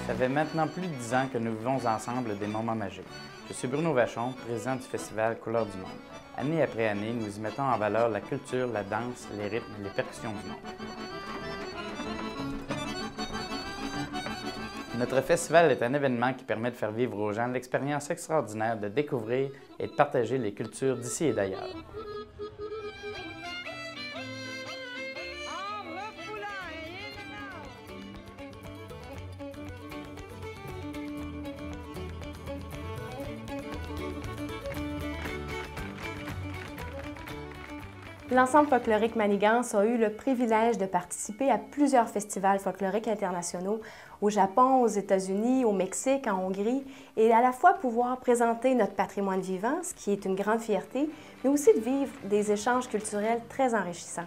Ça fait maintenant plus de 10 ans que nous vivons ensemble des moments magiques. Je suis Bruno Vachon, président du festival Couleurs du Monde. Année après année, nous y mettons en valeur la culture, la danse, les rythmes et les percussions du monde. Notre festival est un événement qui permet de faire vivre aux gens l'expérience extraordinaire de découvrir et de partager les cultures d'ici et d'ailleurs. L'Ensemble folklorique Manigance a eu le privilège de participer à plusieurs festivals folkloriques internationaux au Japon, aux États-Unis, au Mexique, en Hongrie, et à la fois pouvoir présenter notre patrimoine vivant, ce qui est une grande fierté, mais aussi de vivre des échanges culturels très enrichissants.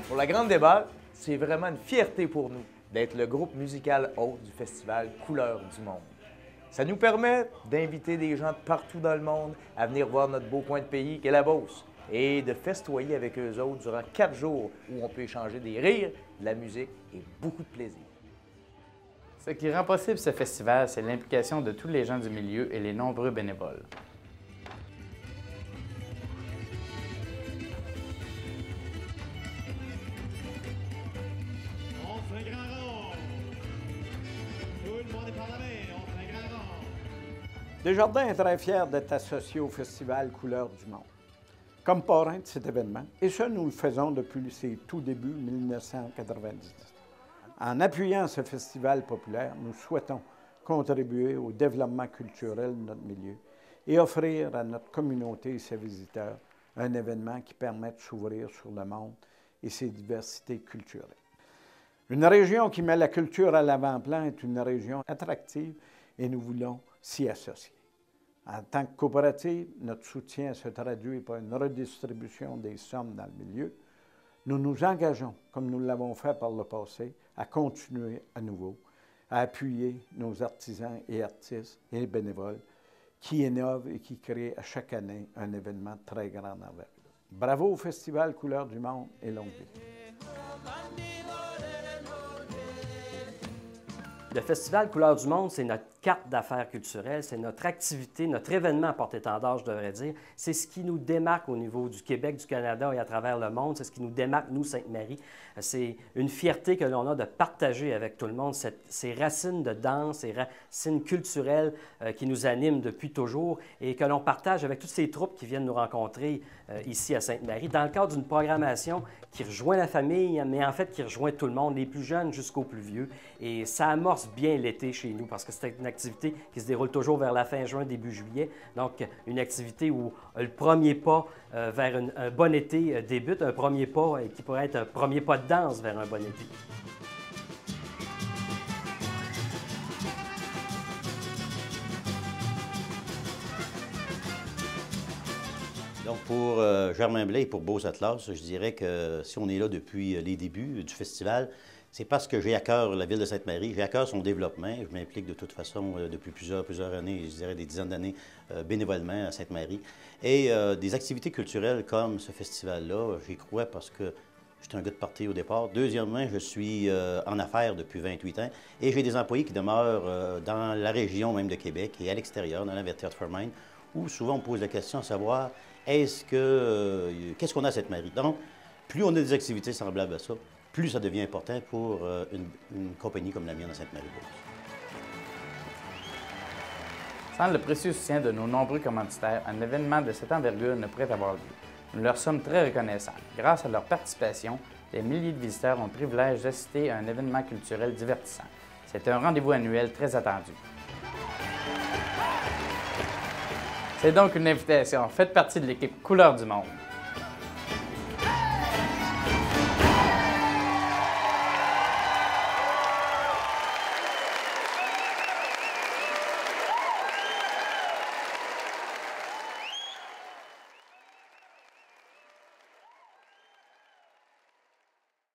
Pour la grande débat, c'est vraiment une fierté pour nous d'être le groupe musical hôte du festival Couleurs du Monde. Ça nous permet d'inviter des gens de partout dans le monde à venir voir notre beau coin de pays qu'est la Beauce et de festoyer avec eux autres durant 4 jours où on peut échanger des rires, de la musique et beaucoup de plaisir. Ce qui rend possible ce festival, c'est l'implication de tous les gens du milieu et les nombreux bénévoles. Desjardins est très fier d'être associé au Festival Couleurs du Monde, comme parrain de cet événement, et ça, nous le faisons depuis ses tout débuts, 1990. En appuyant ce festival populaire, nous souhaitons contribuer au développement culturel de notre milieu et offrir à notre communauté et ses visiteurs un événement qui permet de s'ouvrir sur le monde et ses diversités culturelles. Une région qui met la culture à l'avant-plan est une région attractive et nous voulons s'y associer. En tant que coopérative, notre soutien se traduit par une redistribution des sommes dans le milieu. Nous nous engageons, comme nous l'avons fait par le passé, à continuer à nouveau, à appuyer nos artisans et artistes et bénévoles qui innovent et qui créent à chaque année un événement de très grande envergure. Bravo au Festival Couleurs du Monde et longue vie. Le Festival Couleurs du Monde, c'est notre carte d'affaires culturelle, c'est notre activité, notre événement porte-étendard, je devrais dire. C'est ce qui nous démarque au niveau du Québec, du Canada et à travers le monde. C'est ce qui nous démarque, nous, Sainte-Marie. C'est une fierté que l'on a de partager avec tout le monde ces racines de danse, ces racines culturelles qui nous animent depuis toujours et que l'on partage avec toutes ces troupes qui viennent nous rencontrer ici à Sainte-Marie dans le cadre d'une programmation qui rejoint la famille, mais en fait qui rejoint tout le monde, les plus jeunes jusqu'aux plus vieux. Et ça amorce bien l'été chez nous parce que c'est une activité qui se déroule toujours vers la fin juin, début juillet. Donc, une activité où le premier pas vers un bon été débute, un premier pas qui pourrait être un premier pas de danse vers un bon été. Donc, pour Germain Blais et pour Beaux Atlas, je dirais que si on est là depuis les débuts du festival, c'est parce que j'ai à cœur la ville de Sainte-Marie, j'ai à cœur son développement. Je m'implique de toute façon depuis plusieurs années, je dirais des dizaines d'années, bénévolement à Sainte-Marie. Et des activités culturelles comme ce festival-là, j'y crois parce que j'étais un gars de party au départ. Deuxièmement, je suis en affaires depuis 28 ans et j'ai des employés qui demeurent dans la région même de Québec et à l'extérieur, dans la Vertière-Fairmont, où souvent on me pose la question à savoir qu'est-ce qu'on a à Sainte-Marie? Donc, plus on a des activités semblables à ça, plus ça devient important pour une compagnie comme la mienne à Sainte-Marie-Beauce. Sans le précieux soutien de nos nombreux commanditaires, un événement de cette envergure ne pourrait avoir lieu. Nous leur sommes très reconnaissants. Grâce à leur participation, des milliers de visiteurs ont le privilège d'assister à un événement culturel divertissant. C'est un rendez-vous annuel très attendu. C'est donc une invitation. Faites partie de l'équipe Couleurs du Monde.